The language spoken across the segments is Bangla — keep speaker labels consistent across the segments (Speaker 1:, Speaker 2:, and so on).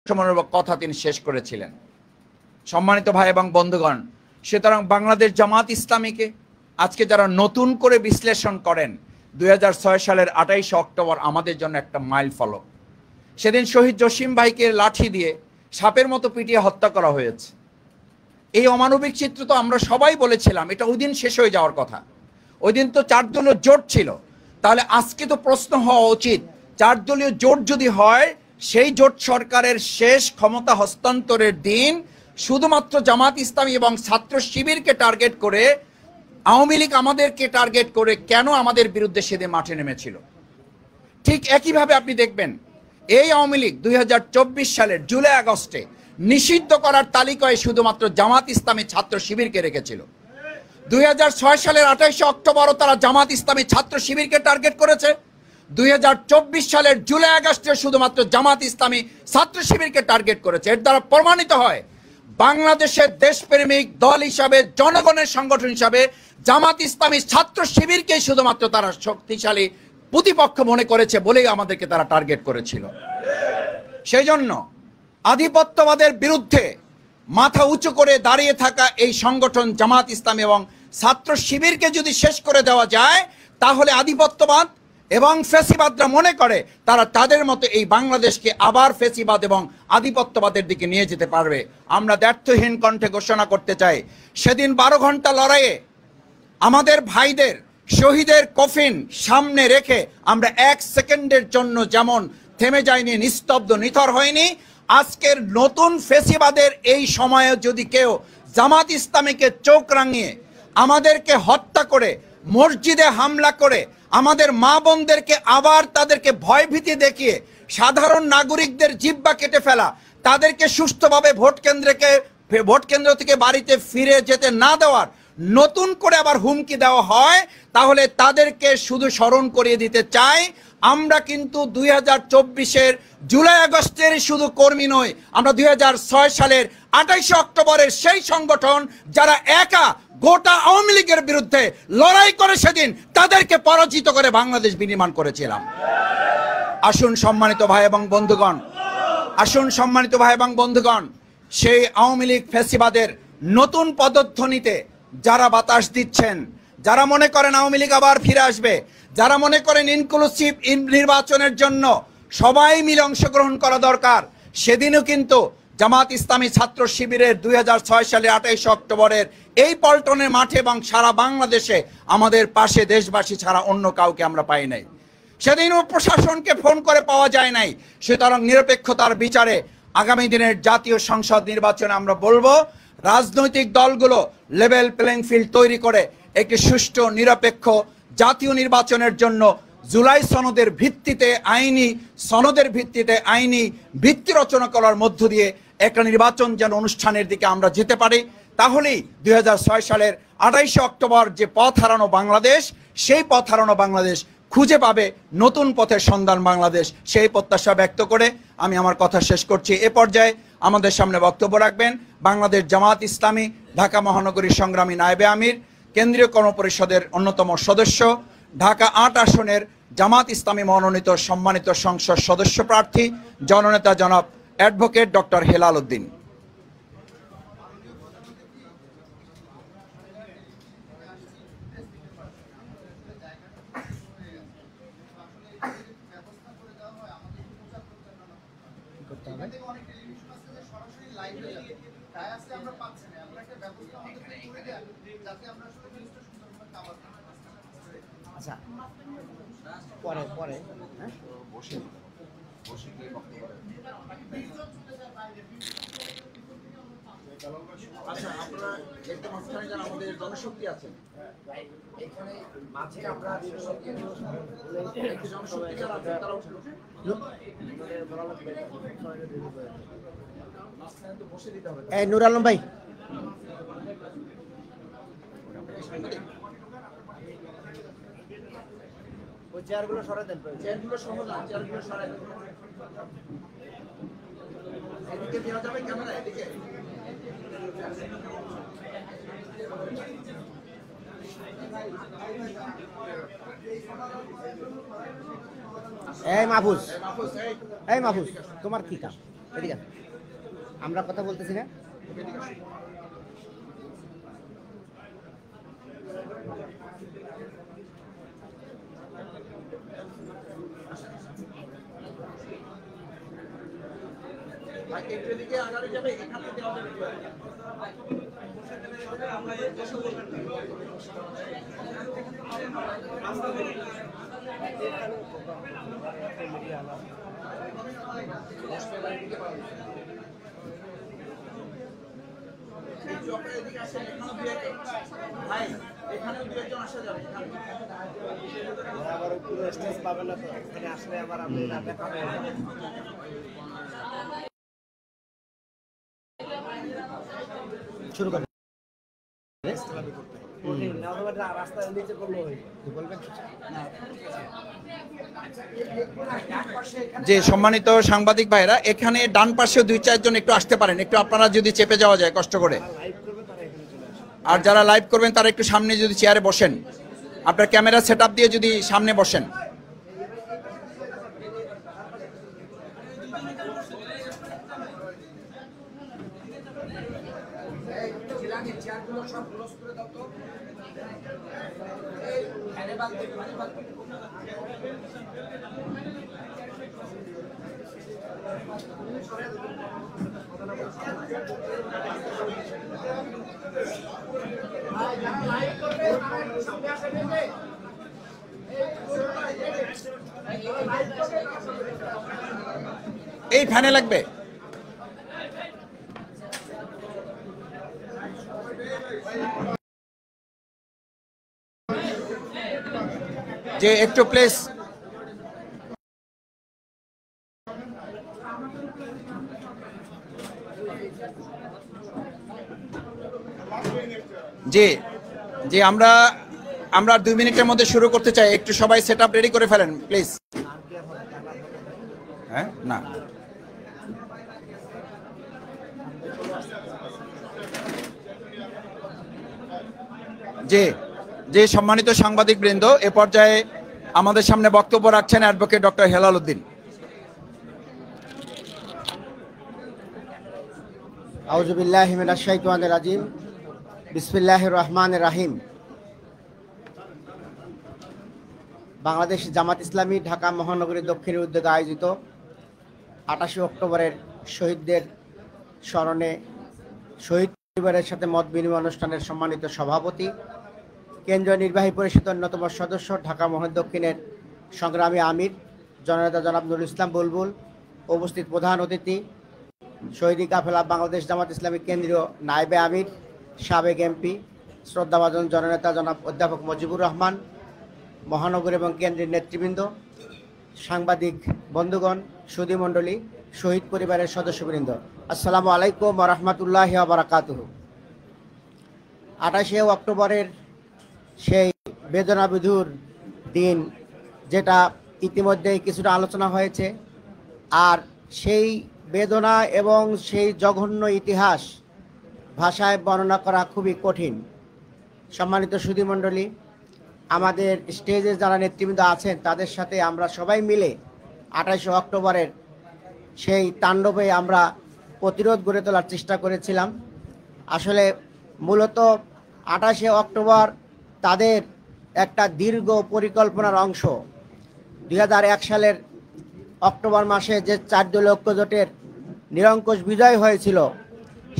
Speaker 1: মনোরম কথা তিনি শেষ করেছিলেন। সম্মানিত ভাই এবং বন্ধুগণ, সুতরাং বাংলাদেশ জামাত ইসলামীকে আজকে যারা নতুন করে বিশ্লেষণ করেন, 2006 সালের 28 অক্টোবর আমাদের জন্য একটা মাইল ফলক। সেদিন শহীদ জসিম ভাইকে লাঠি দিয়ে সাপের মতো পিটিয়ে হত্যা করা হয়েছে। এই অমানবিক চিত্র তো আমরা সবাই বলেছিলাম এটা ওই দিন শেষ হয়ে যাওয়ার কথা। ওই দিন তো 4 দলীয় জোট ছিল, তাহলে আজকে তো প্রশ্ন হওয়া উচিত 4 দলীয় জোট যদি হয়, সেই জোট সরকারের শেষ ক্ষমতা হস্তান্তরের দিন শুধুমাত্র জামাত ইসলামী এবং ছাত্র শিবিরকে টার্গেট করে, আওয়ামী লীগ আমাদেরকে টার্গেট করে কেন আমাদের বিরুদ্ধে সেদিন মাঠে নেমেছিল? ঠিক একইভাবে আপনি দেখবেন এই আওয়ামী লীগ 2024 সালের জুলাই আগস্টে নিষিদ্ধ করার তালিকায় শুধুমাত্র জামাত ইসলামী ছাত্র শিবিরকে রেখেছিল। 2006 সালের 28 অক্টোবরও তারা জামাত ইসলামী ছাত্র শিবিরকে টার্গেট করেছে। 2024 সালের জুলাই আগস্টে শুধুমাত্র জামাত ইসলামী ছাত্র শিবিরকে টার্গেট করেছে। এর দ্বারা প্রমাণিত হয় বাংলাদেশের দেশপ্রেমিক দল হিসাবে, জনগণের সংগঠন হিসাবে জামাত ইসলামী ছাত্র শিবিরকে শুধুমাত্র তারা শক্তিশালী প্রতিপক্ষ মনে করেছে বলেই আমাদেরকে তারা টার্গেট করেছিল। সেই জন্য আধিপত্যবাদের বিরুদ্ধে মাথা উঁচু করে দাঁড়িয়ে থাকা এই সংগঠন জামাত ইসলামী এবং ছাত্র শিবিরকে যদি শেষ করে দেওয়া যায়, তাহলে আধিপত্যবাদ এবং ফ্যাসিবাদরা মনে করে তারা তাদের মতো এই বাংলাদেশকে আবার ফ্যাসিবাদ এবং আধিপত্যবাদের দিকে নিয়ে যেতে পারবে। আমরা দ্ব্যর্থহীন কণ্ঠে ঘোষণা করতে চাই, সেদিন 12 ঘন্টা লড়াইয়ে আমাদের ভাইদের শহীদের কফিন সামনে রেখে আমরা 1 সেকেন্ডের জন্য যেমন থেমে যায়নি, নিস্তব্ধ নিথর হয়নি, আজকের নতুন ফ্যাসিবাদের এই সময়ে যদি কেউ জামাত ইসলামীকে চোখ রাঙিয়ে আমাদেরকে হত্যা করে, মসজিদে হামলা করে, আমাদের মা বোনদেরকে আবার তাদেরকে ভয়ভীতি দেখিয়ে সাধারণ নাগরিকদের জিহ্বা কেটে ফেলা, তাদেরকে সুষ্ঠুভাবে ভোট কেন্দ্র থেকে বাড়িতে ফিরে যেতে না দেওয়ার নতুন করে আবার হুমকি দেওয়া হয়, তাহলে তাদেরকে শুধু স্মরণ করিয়ে দিতে চাই, আমরা কিন্তু 2024-এর জুলাই আগস্টের শুধু কর্মী নই, আমরা 2006 সালের 28 অক্টোবরের সেই সংগঠন যারা একা গোটা আওয়ামী লীগের বিরুদ্ধে লড়াই করে সেদিন তাদেরকে পরাজিত করে বাংলাদেশ বিনির্মাণ করেছিলাম। আসুন সম্মানিত ভাই এবং বন্ধুগণ, আসুন সম্মানিত ভাই এবং বন্ধুগণ, সেই আওয়ামী লীগ ফ্যাসিবাদের নতুন পদধ্বনিতে যারা বাতাস দিচ্ছেন, যারা মনে করেন আওয়ামী লীগ আবার ফিরে আসবে, যারা মনে করেন ইনক্লুসিভ নির্বাচনের জন্য সবাই মিলে অংশগ্রহণ করা দরকার, সেদিনও কিন্তু জামাত ইসলামী ছাত্র শিবিরের 2006 সালের 28 অক্টোবরের এই পল্টনের মাঠে এবং সারা বাংলাদেশে আমাদের পাশে দেশবাসী ছাড়া অন্য কাউকে আমরা পাই নাই। সেদিনও প্রশাসনকে ফোন করে পাওয়া যায় নাই। সুতরাং নিরপেক্ষতার বিচারে আগামী দিনের জাতীয় সংসদ নির্বাচনে আমরা বলবো, রাজনৈতিক দলগুলো লেভেল প্লেইং ফিল্ড তৈরি করে একটি সুষ্ঠু নিরপেক্ষ জাতীয় নির্বাচনের জন্য জুলাই সনদের ভিত্তিতে আইনি ভিত্তি রচনা করার মধ্য দিয়ে একটা নির্বাচন যেন অনুষ্ঠানের দিকে আমরা যেতে পারি। তাহলেই 2006 সালের 28 অক্টোবর যে পথ হারানো বাংলাদেশ, সেই পথ হারানো বাংলাদেশ খুঁজে পাবে নতুন পথের সন্ধান বাংলাদেশ। সেই প্রত্যাশা ব্যক্ত করে আমি আমার কথা শেষ করছি। এ পর্যায়ে আমাদের সামনে বক্তব্য রাখবেন বাংলাদেশ জামাত ইসলামী ঢাকা মহানগরী সংগ্রামী নায়েবে আমির, কেন্দ্রীয় কর্মপরিষদের অন্যতম সদস্য, ঢাকা 8 আসনের জামাত ইসলামী মনোনীত সম্মানিত সংসদ সদস্য প্রার্থী জননেতা জনাব অ্যাডভোকেট ডক্টর হেলাল উদ্দিন।
Speaker 2: আচ্ছা, পরে পরে
Speaker 1: আচ্ছা, আপনারা একটু মাঝখানে যারা আমাদের জনশক্তি আছেন, এখানে মাঝে আমরা জনশক্তি যারা আছেন তারা উঠে বসে দিতে হবে।
Speaker 2: এই নুর আলম ভাই, ওই চেয়ারগুলো সরাই দেন,
Speaker 1: চেয়ারগুলো সরাই দেন। এদিকে দেওয়া যাবে ক্যামেরা, এদিকে
Speaker 2: এই মাহফুজ, তোমার কি কাজ? এদিকে আসো। আমরা কথা বলতেছি না? আবার পুরো স্টেজ পাবে না তো, এখানে আসলে আবার আপনি না দেখাবে। শুরু করেন। রাস্তার নিচে করলে বলবেন
Speaker 1: যে সম্মানিত সাংবাদিক ভাইরা, এখানে ডান পাশেও 2-4 জন একটু আসতে পারেন, একটু আপনারা যদি চেপে যাওয়া যায় কষ্ট করে। আর যারা লাইভ করবেন তারা একটু সামনে যদি চেয়ারে বসেন, আপনার ক্যামেরা সেট আপ দিয়ে যদি সামনে বসেন। এই ফ্যানে লাগবে। যে একটু প্লেস জি জি, আমরা 2 মিনিটের মধ্যে শুরু করতে চাই, একটু সবাই সেট আপ রেডি করে ফেলেন প্লিজ। হ্যাঁ না, জি জি, সম্মানিত সাংবাদিক বৃন্দ, এ পর্যায়ে আমাদের সামনে বক্তব্য রাখছেন অ্যাডভোকেট ডক্টর হেলাল উদ্দিন।
Speaker 2: আউযু বিল্লাহি মিনাশ শাইতানির রাজিম। বিসমিল্লাহির রহমানির রহিম। বাংলাদেশ জামাত ইসলামী ঢাকা মহানগরী দক্ষিণের উদ্যোগে আয়োজিত 28 অক্টোবরের শহীদদের স্মরণে শহীদ পরিবারের সাথে মত বিনিময় অনুষ্ঠানের সম্মানিত সভাপতি, কেন্দ্রীয় নির্বাহী পরিষদের অন্যতম সদস্য, ঢাকা মহানগর দক্ষিণের সংগ্রামী আমির জননেতা জনাব নুরুল ইসলাম বুলবুল, উপস্থিত প্রধান অতিথি, শহীদ কাফেলা বাংলাদেশ জামাত ইসলামী কেন্দ্রীয় নায়েবে আমির, সাবেক এমপি, শ্রদ্ধাভাজন জননেতা জনাব অধ্যাপক মুজিবুর রহমান, মহানগর এবং কেন্দ্রের নেতৃবৃন্দ, সাংবাদিক বন্ধুগণ, সুধীমণ্ডলী, শহীদ পরিবারের সদস্যবৃন্দ, আসসালামু আলাইকুম ওয়া রাহমাতুল্লাহি ওয়া বারাকাতুহু। 28 অক্টোবরের সেই বেদনাবিধুর দিন, যেটা ইতিমধ্যেই কিছুটা আলোচনা হয়েছে, আর সেই বেদনা এবং সেই জঘন্য ইতিহাস ভাষায় বর্ণনা করা খুবই কঠিন। সম্মানিত সুধীমণ্ডলী, আমাদের স্টেজে যারা নেতৃবৃন্দ আছেন তাদের সাথে আমরা সবাই মিলে 28 অক্টোবরের সেই তাণ্ডবে আমরা প্রতিরোধ গড়ে তোলার চেষ্টা করেছিলাম। আসলে মূলত 28 অক্টোবর তাদের একটা দীর্ঘ পরিকল্পনার অংশ। 2001 সালের অক্টোবর মাসে যে 4 দলীয় ঐক্যজোটের নিরঙ্কুশ বিজয় হয়েছিল,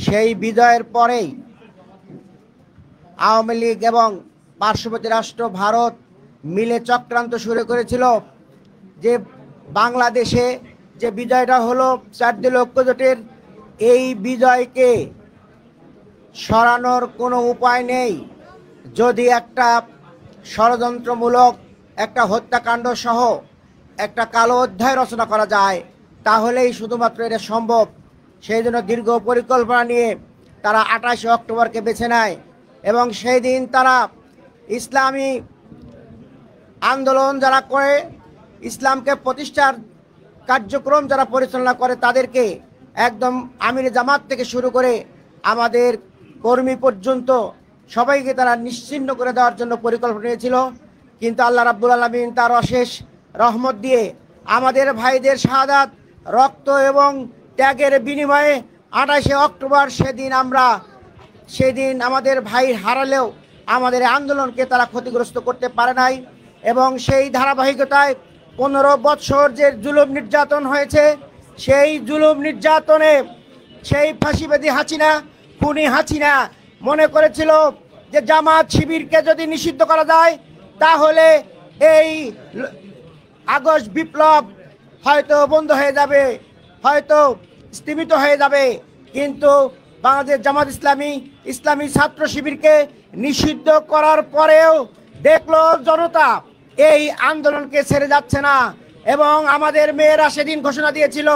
Speaker 2: সেই বিজয়ের পরেই আওয়ামী লীগ এবং পার্শ্ববর্তী রাষ্ট্র ভারত মিলে চক্রান্ত শুরু করেছিল যে বাংলাদেশে যে বিজয়টা হলো 4 দলীয় ঐক্যজোটের, এই বিজয়কে সরানোর কোনো উপায় নেই। যদি একটা ষড়যন্ত্রমূলক একটা হত্যাকাণ্ড সহ একটা কালো অধ্যায় রচনা করা যায়, তাহলেই শুধুমাত্র এটা সম্ভব। সেই জন্য দীর্ঘ পরিকল্পনা নিয়ে তারা 28 অক্টোবরকে বেছে নেয় এবং সেই দিন তারা ইসলামী আন্দোলন যারা করে, ইসলামকে প্রতিষ্ঠার কার্যক্রম যারা পরিচালনা করে, তাদেরকে একদম আমির জামাত থেকে শুরু করে আমাদের কর্মী পর্যন্ত সবাইকে তারা নিশ্চিহ্ন করে দেওয়ার জন্য পরিকল্পনা নিয়েছিল। কিন্তু আল্লাহ রাব্বুল আলামিন তার অশেষ রহমত দিয়ে আমাদের ভাইদের শাহাদাত, রক্ত এবং ত্যাগের বিনিময়ে 28শে অক্টোবর সেদিন আমাদের ভাই হারালেও আমাদের আন্দোলনকে তারা ক্ষতিগ্রস্ত করতে পারে নাই। এবং সেই ধারাবাহিকতায় 15 বছর যে জুলুম নির্যাতন হয়েছে, সেই জুলুম নির্যাতনে সেই ফাঁসিবাদী হাসিনা, খুনি হাসিনা মনে করেছিল যে জামাত শিবিরকে যদি নিষিদ্ধ করা যায় তাহলে এই আগস্ট বিপ্লব হয়তো বন্ধ হয়ে যাবে, হয়তো স্থগিত হয়ে যাবে। কিন্তু বাংলাদেশ জামাত ইসলামী ছাত্র শিবিরকে নিষিদ্ধ করার পরেও দেখলো জনতা এই আন্দোলনকে ছেড়ে যাচ্ছে না। এবং আমাদের মেয়েরা সেদিন ঘোষণা দিয়েছিল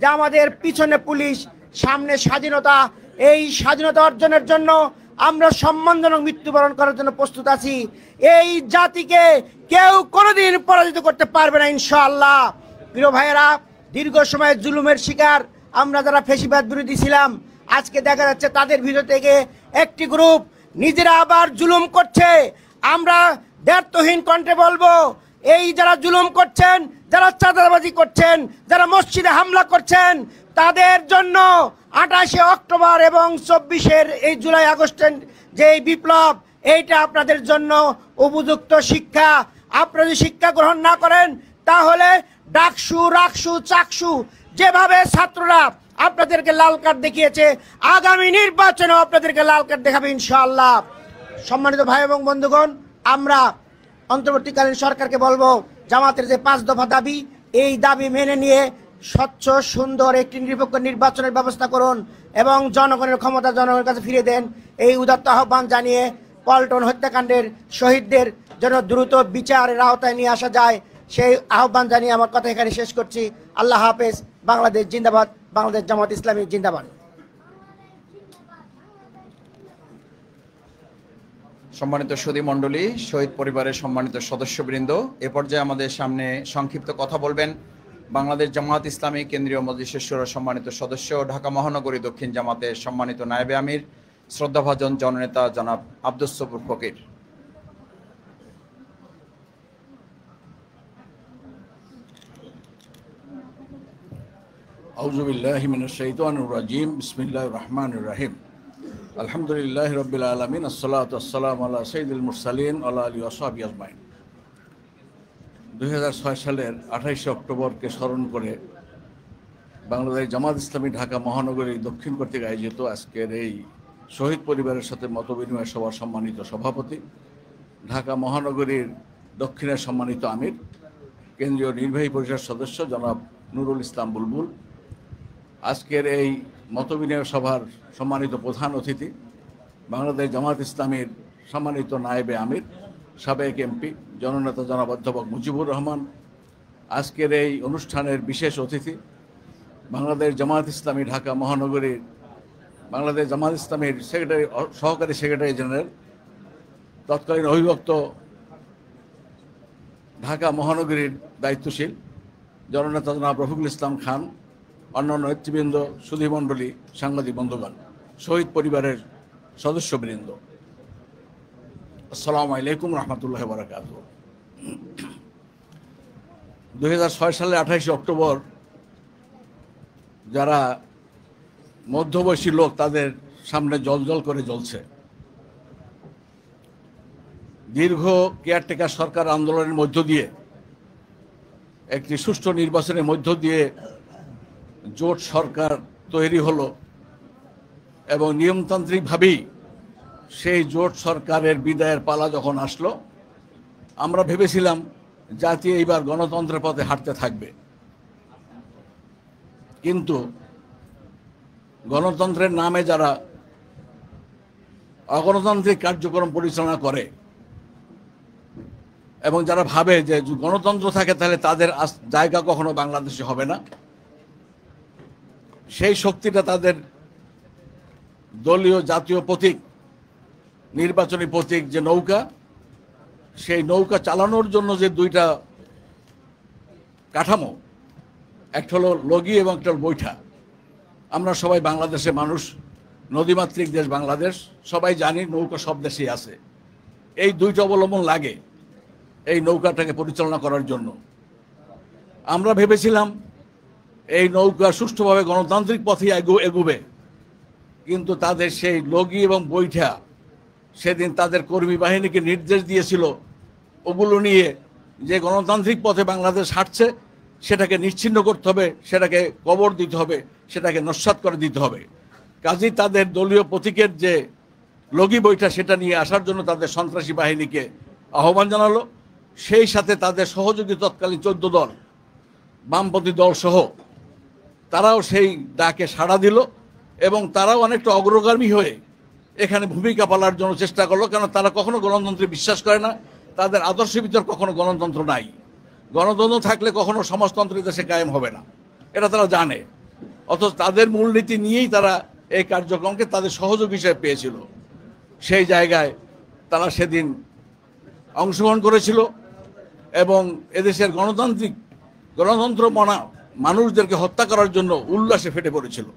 Speaker 2: যে আমাদের পিছনে পুলিশ, সামনে স্বাধীনতা। এই স্বাধীনতা অর্জনের জন্য আমরা সম্মানজনক মৃত্যুবরণ করার জন্য প্রস্তুত আছি। এই জাতিকে কেউ কোনোদিন পরাজিত করতে পারবে না ইনশাআল্লাহ। প্রিয় ভাইয়েরা, দীর্ঘ সময় জুলুমের শিকার আমরা যারা ফ্যাসিবাদ বিরোধী ছিলাম, আজকে দেখা যাচ্ছে তাদের ভিতর থেকে একটি গ্রুপ নিজেরা আবার জুলুম করছে। আমরা দ্ব্যর্থহীন কণ্ঠে বলবো, এই যারা জুলুম করছেন, যারা চাঁদাবাজি করছেন, যারা মসজিদে হামলা করছেন, তাদের জন্য 28শে অক্টোবর এবং 24 এই জুলাই আগস্টের যে বিপ্লব, এইটা আপনাদের জন্য উপযুক্ত শিক্ষা। আপনারা যদি শিক্ষা গ্রহণ না করেন তাহলে ডাকসু, রাকসু, চাকসু যেভাবে ছাত্ররা আপনাদেরকে লাল কার্ড দেখিয়েছে, আগামী নির্বাচনেও আপনাদেরকে লাল কার্ড দেখাবে ইনশাআল্লাহ। সম্মানিত ভাই এবং বন্ধুগণ, আমরা অন্তর্বর্তীকালীন সরকারকে বলবো, জামাতের যে 5 দফা দাবি, এই দাবি মেনে নিয়ে স্বচ্ছ সুন্দর একটি নিরপেক্ষ নির্বাচনের ব্যবস্থা করুন এবং জনগণের ক্ষমতা জনগণের কাছে ফিরিয়ে দেন। এই উদাত্ত আহ্বান জানিয়ে পল্টন হত্যাকাণ্ডের শহীদদের যেন দ্রুত বিচারের আওতায় নিয়ে আসা যায়, সেই আহ্বান জানিয়ে আমার কথা এখানে শেষ করছি। আল্লাহ হাফেজ। বাংলাদেশ জিন্দাবাদ। বাংলাদেশ জামাত ইসলামী জিন্দাবাদ।
Speaker 1: সম্মানিত সুধী মণ্ডলী, শহীদ পরিবারের সম্মানিত সদস্যবৃন্দ, এ পর্যায়ে আমাদের সামনে সংক্ষিপ্ত কথা বলবেন বাংলাদেশ জামাত ইসলামী কেন্দ্রীয় মজলিসের শুরা সম্মানিত সদস্য, ঢাকা মহানগরী দক্ষিণ জামাতের সম্মানিত নায়েবে আমির, শ্রদ্ধাভাজন জননেতা জনাব আব্দুস সবুর ফকির।
Speaker 3: আউযু বিল্লাহি মিনাশ শাইতানির রাজিম। বিসমিল্লাহির রহমানির রহিম। আলহামদুলিল্লাহি রাব্বিল আলামিন। আসসালাতু ওয়াসসালামু আলা সাইয়্যিদিল মুরসালিন ওয়া আলা আলিহি ওয়া সাহবিহি আজমাইন। 2006 সালের 28শে অক্টোবরকে স্মরণ করে বাংলাদেশ জামাত ইসলামী ঢাকা মহানগরী দক্ষিণ কর্তৃক আয়োজিত আজকের এই শহীদ পরিবারের সাথে মতবিনিময় সভার সম্মানিত সভাপতি, ঢাকা মহানগরীর দক্ষিণের সম্মানিত আমির, কেন্দ্রীয় নির্বাহী পরিষদ সদস্য জনাব নুরুল ইসলাম বুলবুল, আজকের এই মতবিনিময় সভার সম্মানিত প্রধান অতিথি, বাংলাদেশ জামাত ইসলামীর সম্মানিত নায়েবে আমির, সাবেক এমপি জননেতা জনাব অধ্যাপক মুজিবুর রহমান, আজকের এই অনুষ্ঠানের বিশেষ অতিথি, বাংলাদেশ জামাত ইসলামী ঢাকা মহানগরীর বাংলাদেশ জামাত ইসলামীর সহকারী সেক্রেটারি জেনারেল, তৎকালীন অভিভক্ত ঢাকা মহানগরীর দায়িত্বশীল জননেতা জনাব রফিকুল ইসলাম খান, অন্যান্য নেতৃবৃন্দ, সুধীমণ্ডলী, সাংবাদিক বন্ধুগণ, শহীদ পরিবারের সদস্যবৃন্দ, আসসালামু আলাইকুম রহমতুল্লাহ বারাকাতুহু। 2006 সালের 28শে অক্টোবর যারা মধ্যবয়সী লোক, তাদের সামনে জলজল করে জ্বলছে। দীর্ঘ কেয়ারটেকার সরকার আন্দোলনের মধ্য দিয়ে, একটি সুষ্ঠু নির্বাচনের মধ্য দিয়ে জোট সরকার তৈরি হলো এবং নিয়মতান্ত্রিকভাবেই সেই জোট সরকারের বিদায়ের পালা যখন আসলো, আমরা ভেবেছিলাম জাতি এইবার গণতন্ত্রের পথে হাঁটতে থাকবে। কিন্তু গণতন্ত্রের নামে যারা অগণতান্ত্রিক কার্যক্রম পরিচালনা করে এবং যারা ভাবে যে গণতন্ত্র থাকে তাহলে তাদের জায়গা কখনো বাংলাদেশে হবে না, সেই শক্তিটা তাদের দলীয় জাতীয় প্রতীক, নির্বাচনী প্রতীক যে নৌকা, সেই নৌকা চালানোর জন্য যে দুইটা কাঠামো, একটা হলো লগি এবং একটা হলো বৈঠা। আমরা সবাই বাংলাদেশের মানুষ, নদীমাতৃক দেশ বাংলাদেশ, সবাই জানি নৌকা সব দেশেই আছে। এই দুইটা অবলম্বন লাগে এই নৌকাটাকে পরিচালনা করার জন্য। আমরা ভেবেছিলাম এই নৌকা সুষ্ঠুভাবে গণতান্ত্রিক পথে এগোবে, কিন্তু তাদের সেই লগি এবং বৈঠা সেদিন তাদের কর্মী বাহিনীকে নির্দেশ দিয়েছিল ওগুলো নিয়ে যে গণতান্ত্রিক পথে বাংলাদেশ হাঁটছে সেটাকে নিশ্চিহ্ন করতে হবে, সেটাকে কবর দিতে হবে, সেটাকে নস্যাৎ করে দিতে হবে। কাজেই তাদের দলীয় প্রতীকের যে লগি বৈঠা সেটা নিয়ে আসার জন্য তাদের সন্ত্রাসী বাহিনীকে আহ্বান জানালো। সেই সাথে তাদের সহযোগী তৎকালীন 14 দল, বামপন্থী দল সহ তারাও সেই ডাকে সাড়া দিল এবং তারাও অনেকটা অগ্রগামী হয়ে এখানে ভূমিকা পালনের জন্য চেষ্টা করলো। কারণ তারা কখনো গণতন্ত্রে বিশ্বাস করে না, তাদের আদর্শের ভিতর কখনো গণতন্ত্র নাই। গণতন্ত্র থাকলে কখনো সমাজতন্ত্র দেশে কায়েম হবে না, এটা তারা জানে। অথচ তাদের মূলনীতি নিয়েই তারা এই কার্যক্রমকে তাদের সহযোগী হিসেবে পেয়েছিল। সেই জায়গায় তারা সেদিন অংশগ্রহণ করেছিল এবং এদেশের গণতন্ত্র মনা মানুষদেরকে হত্যা করার জন্য উল্লাসে ফেটে পড়েছিল।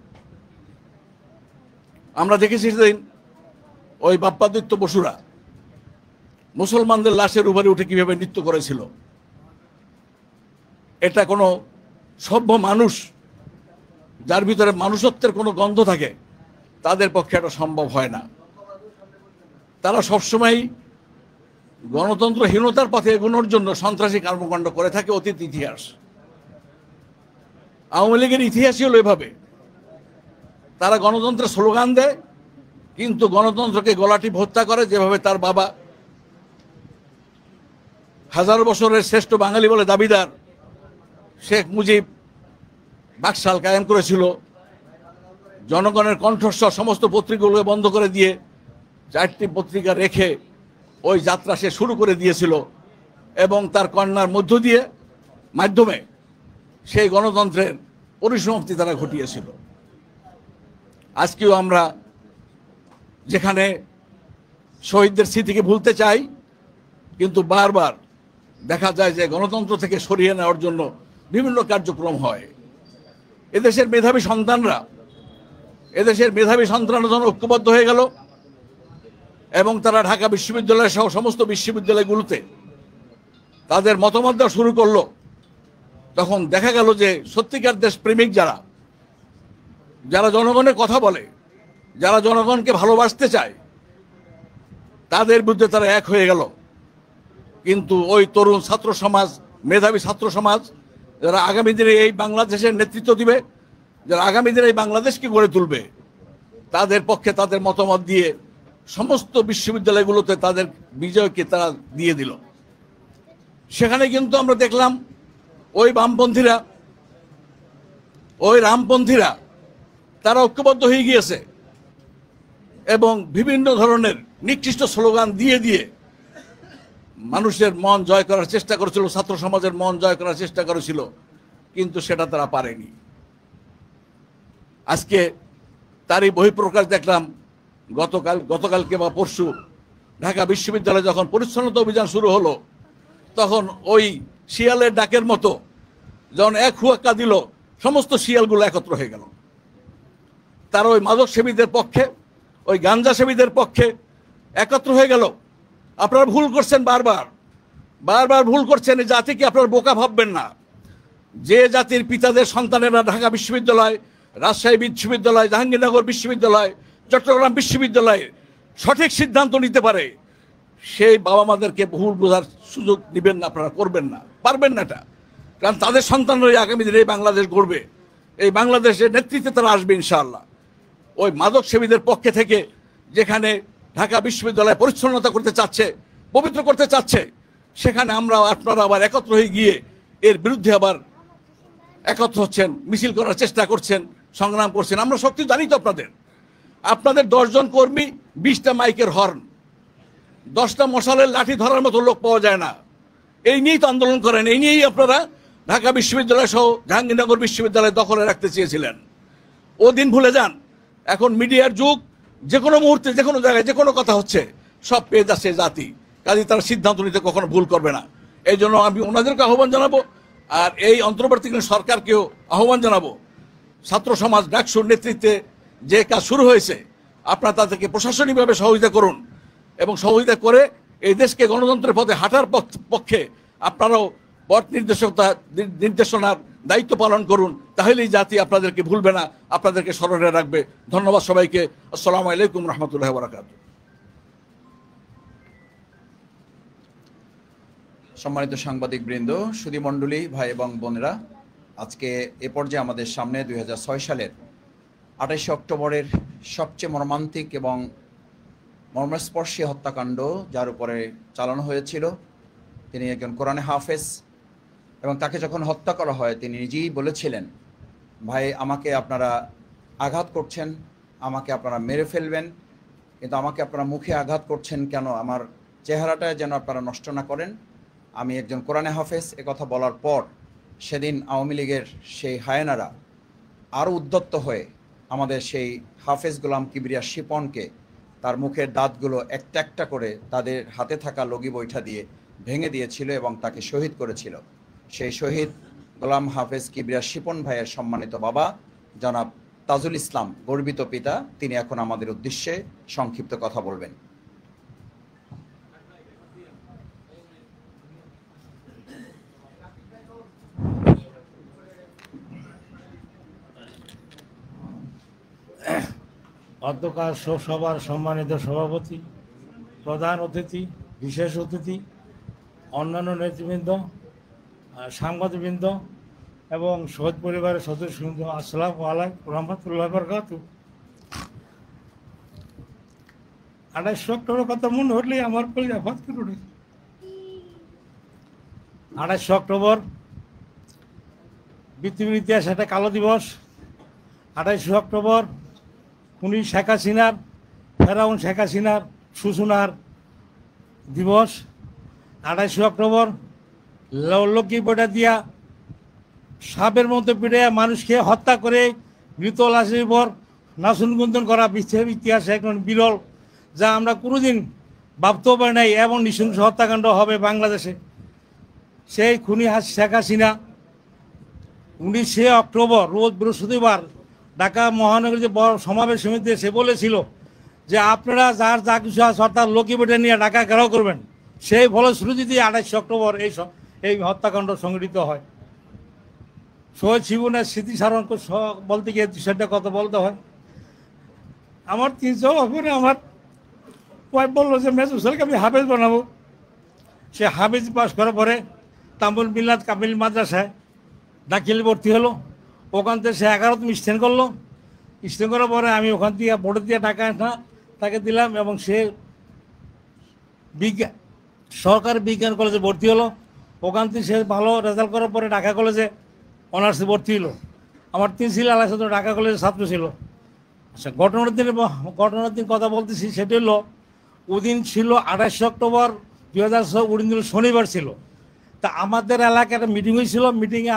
Speaker 3: আমরা দেখেছি সেদিন ওই বাপ্পাদিত্য বসুরা মুসলমানদের লাশের উপরে উঠে কিভাবে নৃত্য করেছিল। এটা কোনো সভ্য মানুষ যার ভিতরে মানুষত্বের কোনো গন্ধ থাকে তাদের পক্ষে এটা সম্ভব হয় না। তারা সবসময় গণতন্ত্রহীনতার পথে এগোনোর জন্য সন্ত্রাসী কর্মকাণ্ড করে থাকে অতীত ইতিহাস। আওয়ামী লীগের ইতিহাসই হলো এভাবে, তারা গণতন্ত্রের স্লোগান দেয় কিন্তু গণতন্ত্রকে গলাটি হত্যা করে। যেভাবে তার বাবা হাজার বছরের শ্রেষ্ঠ বাঙালি বলে দাবিদার শেখ মুজিব বাকশাল কায়েম করেছিল, জনগণের কণ্ঠস্বর সমস্ত পত্রিকাগুলোকে বন্ধ করে দিয়ে 4টি পত্রিকা রেখে ওই যাত্রা সে শুরু করে দিয়েছিল এবং তার কন্যার মাধ্যমে সেই গণতন্ত্রের পরিসমাপ্তি তারা ঘটিয়েছিল। আজকেও আমরা যেখানে শহীদদের স্মৃতিকে ভুলতে চাই, কিন্তু বারবার দেখা যায় যে গণতন্ত্র থেকে সরিয়ে নেওয়ার জন্য বিভিন্ন কার্যক্রম হয়। এদেশের মেধাবী সন্তানরা যখন ঐক্যবদ্ধ হয়ে গেল এবং তারা ঢাকা বিশ্ববিদ্যালয় সহ সমস্ত বিশ্ববিদ্যালয়গুলোতে তাদের মতামত দেওয়া শুরু করলো, তখন দেখা গেল যে সত্যিকার দেশপ্রেমিক যারা জনগণের কথা বলে, যারা জনগণকে ভালোবাসতে চায়, তাদের বিরুদ্ধে তারা এক হয়ে গেল। কিন্তু ওই তরুণ ছাত্র সমাজ, মেধাবী ছাত্র সমাজ, যারা আগামী দিনে এই বাংলাদেশের নেতৃত্ব দিবে, যারা আগামী দিনে এই বাংলাদেশকে গড়ে তুলবে, তাদের পক্ষে তাদের মতামত দিয়ে সমস্ত বিশ্ববিদ্যালয়গুলোতে তাদের বিজয়কে তারা দিয়ে দিল। সেখানে কিন্তু আমরা দেখলাম ওই বামপন্থীরা, ওই রামপন্থীরা তারা ঐক্যবদ্ধ হয়ে গিয়েছে এবং বিভিন্ন ধরনের নিকৃষ্ট স্লোগান দিয়ে মানুষের মন জয় করার চেষ্টা করেছিল, ছাত্র সমাজের মন জয় করার চেষ্টা করেছিল, কিন্তু সেটা তারা পারেনি। আজকে তারই বহিঃপ্রকাশ দেখলাম গতকালকে বা পরশু ঢাকা বিশ্ববিদ্যালয়ে যখন পরিচ্ছন্নতা অভিযান শুরু হলো, তখন ওই শিয়ালের ডাকের মতো যখন এক হুয়াক্কা দিল, সমস্ত শিয়ালগুলো একত্র হয়ে গেল। তারা ওই মাদক সেবীদের পক্ষে, ওই গাঞ্জা সেবীদের পক্ষে একত্র হয়ে গেল। আপনারা ভুল করছেন, বারবার ভুল করছেন। এই জাতিকে আপনারা বোকা ভাববেন না। যে জাতির পিতাদের সন্তানেরা ঢাকা বিশ্ববিদ্যালয়, রাজশাহী বিশ্ববিদ্যালয়, জাহাঙ্গীরনগর বিশ্ববিদ্যালয়, চট্টগ্রাম বিশ্ববিদ্যালয়ে সঠিক সিদ্ধান্ত নিতে পারে, সেই বাবা মাদেরকে ভুল বোঝার সুযোগ দিবেন না, আপনারা করবেন না, পারবেন না এটা। কারণ তাদের সন্তানরাই আগামী দিনে এই বাংলাদেশ গড়বে, এই বাংলাদেশের নেতৃত্বে তারা আসবে ইনশাআল্লাহ। ওই মাদক সেবীদের পক্ষে থেকে যেখানে ঢাকা বিশ্ববিদ্যালয় পরিচ্ছন্নতা করতে চাচ্ছে, পবিত্র করতে চাচ্ছে, সেখানে আপনারা আবার একত্র হয়ে গিয়ে এর বিরুদ্ধে আবার একত্র হচ্ছেন, মিছিল করার চেষ্টা করছেন, সংগ্রাম করছেন। আমরা শক্তি জানি তো আপনাদের 10 জন কর্মী, 20টা মাইকের হর্ন, 10টা মশালের লাঠি ধরার মতো লোক পাওয়া যায় না। এই নিয়েই তো আন্দোলন করেন, এই নিয়েই আপনারা ঢাকা বিশ্ববিদ্যালয় সহ জাহাঙ্গীরনগর বিশ্ববিদ্যালয় দখলে রাখতে চেয়েছিলেন। ও দিন ভুলে যান। এখন মিডিয়ার যুগ, যে কোনো মুহূর্তে যে কোনো জায়গায় যে কোনো কথা হচ্ছে, সব পেয়ে যাচ্ছে জাতি। কাজে তারা সিদ্ধান্ত নিতে কখনো ভুল করবে না। এই জন্য আমি ওনাদেরকে আহ্বান জানাবো, আর এই অন্তর্বর্তীকালীন সরকারকেও আহ্বান জানাবো, ছাত্র সমাজ ডাকসুর নেতৃত্বে যে কাজ শুরু হয়েছে, আপনারা তাদেরকে প্রশাসনিকভাবে সহযোগিতা করুন এবং সহযোগিতা করে এই দেশকে গণতন্ত্রের পথে হাঁটার পক্ষে আপনারাও পথ নির্দেশনার দায়িত্ব পালন করুন, তাহলেই জাতি আপনাদেরকে ভুলবে না, আপনাদেরকে স্মরণে রাখবে। ধন্যবাদ সবাইকে। আসসালামু আলাইকুম রহমতুল্লাহ বারাকাতুহু।
Speaker 1: সম্মানিত সাংবাদিক বৃন্দ, সুধীমণ্ডলী, ভাই এবং বোনেরা, আজকে এ পর্যায়ে আমাদের সামনে 2006 সালের 28 অক্টোবরের সবচেয়ে মর্মান্তিক এবং মর্মস্পর্শী হত্যাকাণ্ড যার উপরে চালানো হয়েছিল। তিনি একজন কোরআনে হাফেজ এবং তাকে যখন হত্যা করা হয় তিনি নিজেই বলেছিলেন, ভাই আমাকে আপনারা আঘাত করছেন, আমাকে আপনারা মেরে ফেলবেন, কিন্তু আমাকে আপনারা মুখে আঘাত করছেন কেন, আমার চেহারাটা যেন আপনারা নষ্ট না করেন, আমি একজন কোরআনে হাফেজ। কথা বলার পর সেদিন আওয়ামী লীগের সেই হায়েনারা আরও উদ্যত্ত হয়ে আমাদের সেই হাফেজ গোলাম কিবরিয়া শিপনকে তার মুখের দাঁতগুলো একটা একটা করে তাদের হাতে থাকা লগি বৈঠা দিয়ে ভেঙে দিয়েছিল এবং তাকে শহীদ করেছিল। সেই শহীদ গোলাম হাফেজ কিবরিয়া শিপন ভাইয়ের সম্মানিত বাবা জনাব তাজুল ইসলাম, গর্বিত পিতা, তিনি এখন আমাদের উদ্দেশ্যে সংক্ষিপ্ত কথা বলবেন।
Speaker 4: অধ্যকার সভার সম্মানিত সভাপতি, প্রধান অতিথি, বিশেষ অতিথি, অন্যান্য নেতৃবৃন্দ, সাংবাদিকবৃন্দ এবং শহীদ পরিবারের সদস্যবৃন্দ, আসসালামু আলাইকুম রহমতুল্লাহ বারাকাতুহু। 28 অক্টোবরের কথা মনে হলেই আমার কলিজা ভাত করে ওঠে। 28 অক্টোবর পৃথিবীর ইতিহাসে একটা কালো দিবস। 28 অক্টোবর খুনি শেখ হাসিনার, ফেরাউন শেখ হাসিনার সূচনার দিবস। 28 অক্টোবর লক্ষ্মী বইটা দিয়া সাপের মতো পিঠে মানুষকে হত্যা করে মৃত লাশের উপর নাচনগুন্দন করা বিশ্বের ইতিহাসে এখন বিরল, যা আমরা কোনোদিন ভাবতেও পারি নাই এমন নৃশংস হত্যাকাণ্ড হবে বাংলাদেশে। সেই খুনি শেখ হাসিনা 19 অক্টোবর রোজ বৃহস্পতিবার ঢাকা মহানগরীর যে বড় সমাবেশ সমিতি সে বলেছিল যে আপনারা যার যা কিছু আছে অর্থাৎ লক্ষ্মী বেটে নিয়ে ঢাকা ঘেরাও করবেন। সেই ফলশ্রুতিতে 28 অক্টোবর এই হত্যাকাণ্ড সংঘটিত হয়। শহীদ জীবনের স্মৃতিচারণ বলতে গিয়ে সেটা কথা বলতে হয়। আমার 300 বছরে আমার ওয়াইফ বললো যে মেজর ছেলেকে আমি হাফেজ বানাবো। সে হাফেজ পাস করার পরে তাম্বুল মিল্লাত কামিল মাদ্রাসায় দাখিল ভর্তি হলো। ওখান থেকে সে 11তম স্ট্যান্ড করলো। স্ট্যান্ড করার পরে আমি ওখান থেকে বোর্ডে দিয়ে টাকা তাকে দিলাম এবং সে সরকারি বিজ্ঞান কলেজে ভর্তি হলো। ওখান থেকে সে ভালো রেজাল্ট করার পরে ঢাকা কলেজে অনার্সে ভর্তি হলো। আমার 3 ছেলে আলাদা ঢাকা কলেজের ছাত্র ছিল। আচ্ছা, ঘটনার দিন কথা বলতেছি, সেটি হলো ওদিন ছিল 28 অক্টোবর 2006, ওদিন ছিল শনিবার ছিল। তা আমাদের এলাকায় একটা মিটিং হয়েছিল।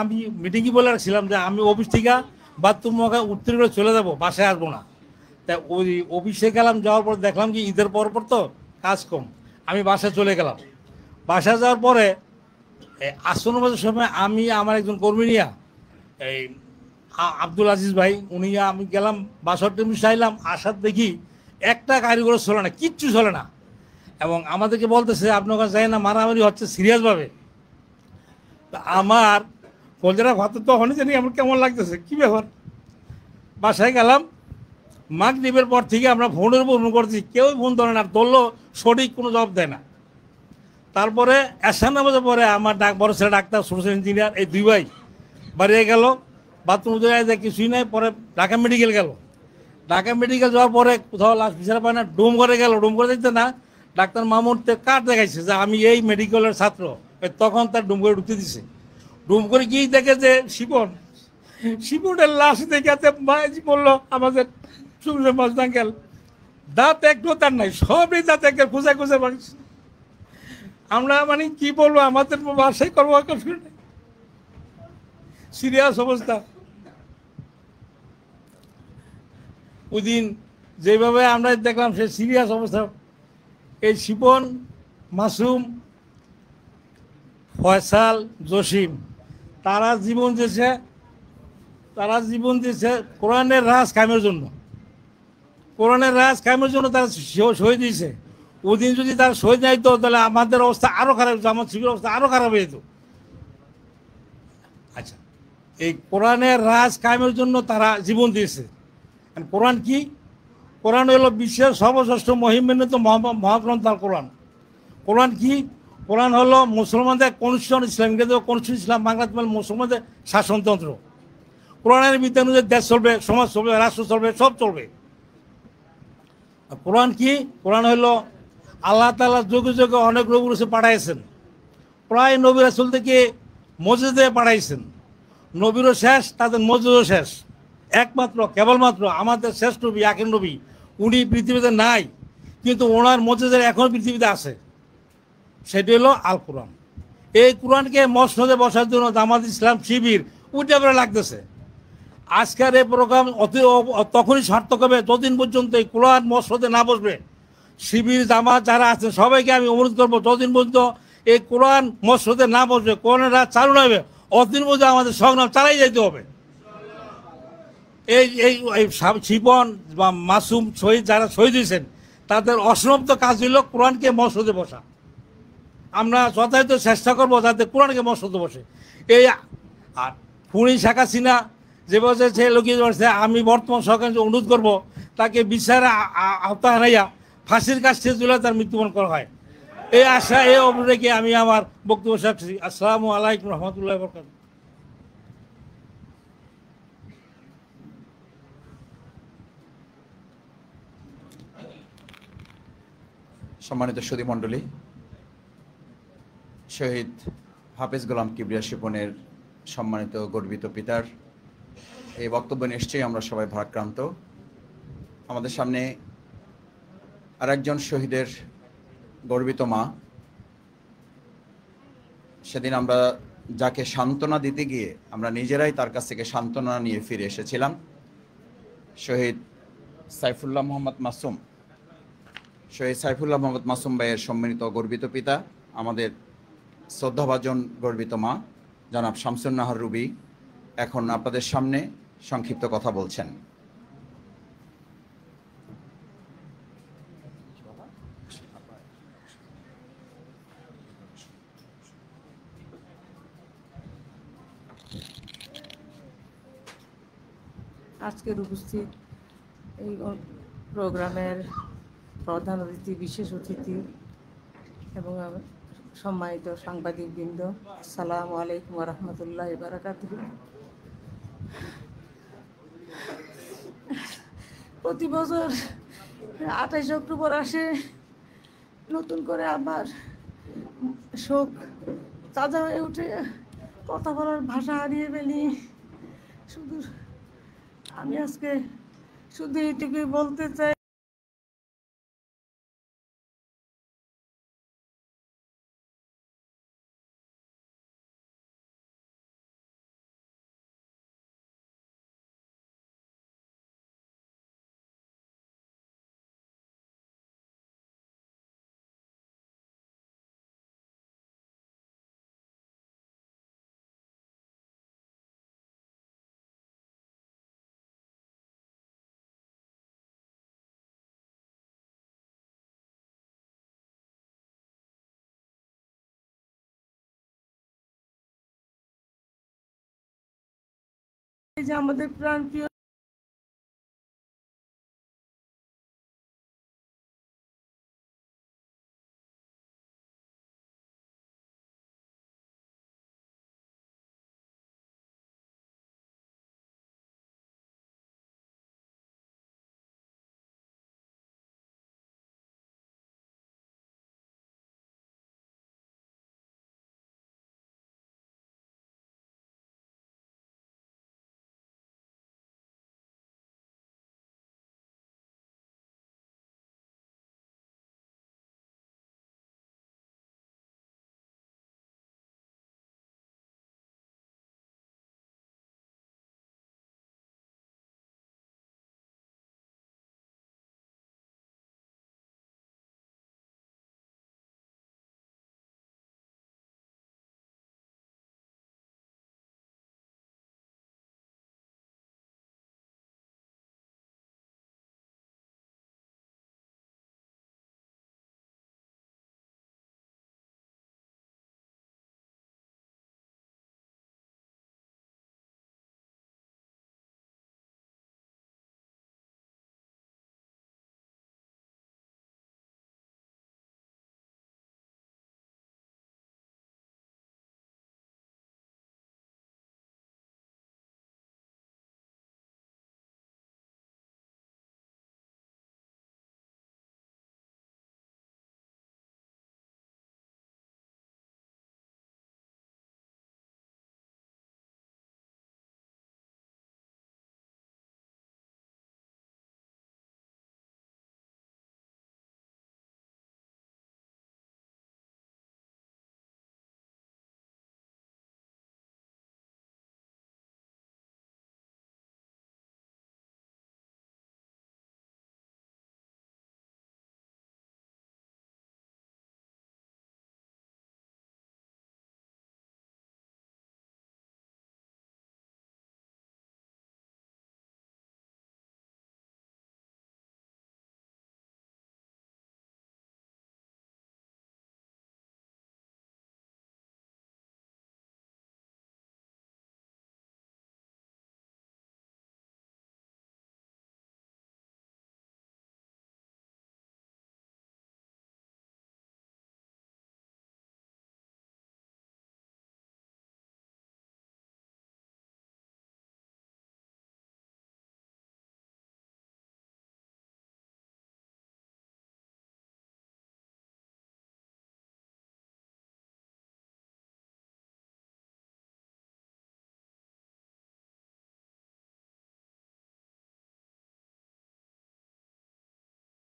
Speaker 4: আমি মিটিংই বলে রাখছিলাম যে আমি অফিস থেকে বাথরুম উত্তর করে চলে যাব, বাসায় আসবো না। তা ওই অফিসে গেলাম, যাওয়ার পর দেখলাম কি ঈদের পর তো কাজ কম, আমি বাসায় চলে গেলাম। বাসায় যাওয়ার পরে আসন্ন বাজার সময় আমি আমার একজন কর্মী নিয়া এই আব্দুল আজিজ ভাই উনি আমি গেলাম, বাসার টেবিল চাইলাম, আসার দেখি একটা গাড়ি করে চলে না, কিচ্ছু চলে না। এবং আমাদেরকে বলতেছে আপনার কাছে যাই না, মারামারি হচ্ছে সিরিয়াসভাবে। আমার কলজারা ভাত তখনই জানি আমার কেমন লাগতেছে, কী ব্যাপার। বাসায় গেলাম, মাগরিবের পর থেকে আমরা ফোনের উপর ফোন করছি, কেউ ফোন ধরে না, ধরলেও সঠিক কোনো জবাব দেয় না। তারপরে এসার নামাজের পরে আমার বড় ছেলে ডাক্তার, ছোটো ছেলে ইঞ্জিনিয়ার, এই 2 ভাই বাড়িয়ে গেল, বাথরুম যায় কিছুই নাই। পরে ঢাকা মেডিকেল গেল। ঢাকা মেডিকেল যাওয়ার পরে কোথাও লাশ বিচার পায় না, ডুম করে গেল। ডুম করে দেখতে না, ডাক্তার মামুরতে কার্ড দেখাইছে যে আমি এই মেডিকেলের ছাত্র। তখন তার ডুম করে ঢুকতে দিছে। ডুম করে গিয়ে দেখে যে শিপনের লাশ দেখে মাঝি বললো আমাদের সুন্দর মজদাঙ্কেল, দাঁত একটু তার নাই, সবই দাঁত একে খুঁজে খুঁজে বাড়ছে। আমরা মানে কি বলবো, আমাদের বাসায় করবো, সিরিয়াস অবস্থা। ওই দিন যেভাবে আমরা দেখলাম সে সিরিয়াস অবস্থা। এই শিপন, মাসুম, ফয়সাল, জসিম, তারা জীবন দিয়েছে কোরআনের রাজ কায়েমের জন্য। কোরআনের রাজ কায়েমের জন্য তারা শহীদ দিয়েছে। ওই দিন যদি তারা শহীদ নাই তো তাহলে আমাদের অবস্থা আরও খারাপ হতো, আমার শিবির অবস্থা আরও খারাপ হয়ে যেত। এই কোরআনের রাজ কায়েমের জন্য তারা জীবন দিয়েছে। কোরআন কি? কোরআন হলো বিশ্বের সর্বশ্রেষ্ঠ মহিমান্বিত মহাগ্রন্থ আল কোরআন। কোরআন কি? কোরআন হলো মুসলমানদের কনস্টিটিউশন, ইসলাম কনস্টিটিউশন, ইসলাম বাংলাদেশ মুসলমানদের শাসনতন্ত্র। কোরআনের বিধান অনুযায়ী দেশ চলবে, সমাজ চলবে, রাষ্ট্র চলবে, সব চলবে। কোরআন কি? কোরআন হলো আল্লাহ তাআলা যুগে যুগে অনেক নবী রাসূল পাঠাইছেন। প্রায় নবী রাসূল থেকে মসজিদে পাঠাইছেন। নবীরও শেষ, তাদের মসজিদও শেষ। একমাত্র কেবলমাত্র আমাদের শেষ নবী, আখির নবী, উনি পৃথিবীতে নাই, কিন্তু ওনার মসজিদের এখন পৃথিবীতে আছে। সেটি হলো আল কোরআন। এই কোরআনকে মসনদে বসার জন্য জামাত ইসলাম শিবির উঠে পড়ে লাগতেছে। আজকের এই প্রোগ্রাম তখনই সার্থক হবে যতদিন পর্যন্ত এই কোরআন মসনদে না বসবে। শিবির জামাত যারা আছেন সবাইকে আমি অনুরোধ করবো, যতদিন পর্যন্ত এই কোরআন মসনদে না বসবে, কোরআনের রাত চালু না হবে, অতদিন পর্যন্ত আমাদের সংগ্রাম চালাই যেতে হবে। এই এই শিপন বা মাসুম শহীদ যারা শহীদ হয়েছেন তাদের অসমাপ্ত কাজ হইল কোরআনকে মসনদে বসা। আমরা যথাযথ চেষ্টা করবো যাতে কোরআনকে মসনদে বসে। এই আর খুনি শেখ হাসিনা যে বসেছে লুকিয়ে বসে, আমি বর্তমান সরকারকে অনুরোধ করব তাকে বিচারে আওতা হারাইয়া ফাঁসির কাছ থেকে তুলে তার মৃত্যুবরণ করা হয়। এই আশা, এই অবরেখে আমি আমার বক্তব্য শেষ করছি। আসসালামু আলাইকুম রহমতুল্লাহ বরকাতুহু।
Speaker 1: সম্মানিত সুধীমণ্ডলী, শহীদ হাফেজ গোলাম কিবরিয়া শিপনের সম্মানিত গর্বিত পিতার এই বক্তব্য নিশ্চয়ই আমরা সবাই ভারাক্রান্ত। আমাদের সামনে আরেকজন শহীদের গর্বিত মা। সেদিন আমরা যাকে সান্ত্বনা দিতে গিয়ে আমরা নিজেরাই তার কাছ থেকে সান্ত্বনা নিয়ে ফিরে এসেছিলাম, শহীদ সাইফুল্লাহ মোহাম্মদ মাসুম। শহীদ সাইফুল্লাহ মোহাম্মদ মাসুম ভাইয়ের সম্মানিত গর্বিত পিতা, আমাদের শ্রদ্ধাভাজন গর্বিত মা জনাব শামসুন নাহার রুবি এখন আপনাদের সামনে সংক্ষিপ্ত কথা বলছেন।
Speaker 5: আজকের উপস্থিত এই প্রোগ্রামের প্রধান অতিথি, বিশেষ অতিথি এবং সম্মানিত সাংবাদিকবৃন্দ, আসসালামু আলাইকুম ওয়া রাহমাতুল্লাহি ওয়া বারাকাতুহু। প্রতি বছর 28 অক্টোবর আসে, নতুন করে আবার শোক তাজা হয়ে ওঠে, কথা বলার ভাষা হারিয়ে ফেলি। আমি আজকে শুধু এইটুকুই বলতে চাই, এই যে আমাদের প্রাণপ্রিয়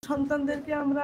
Speaker 5: সন্তানদেরকে আমরা